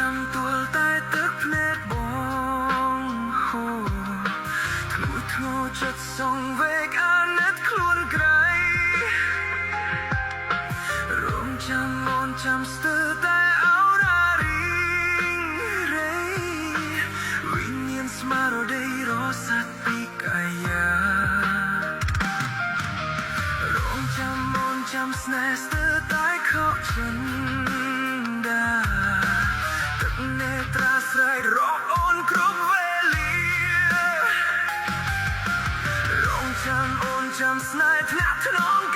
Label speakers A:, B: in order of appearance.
A: ចាំទួលតែទឹកភ្នែកបងហូធ្ងន់ធ្ងរចិត្តសងវេកអាណិតខ្លួនក្រៃរងចាំអូនចាំស្ទើរតែអោរារីងរៃវិញ្ញាណស្មារតីរសាត់ពីកាយារងចាំអូនចាំស្នេហ៍ស្ទើរតែខកចិនដាទឹកនេត្រាស្រ័យរកអូនគ្រប់វេលារងចាំអូនចាំស្នេហ៍ថ្នាក់ថ្នម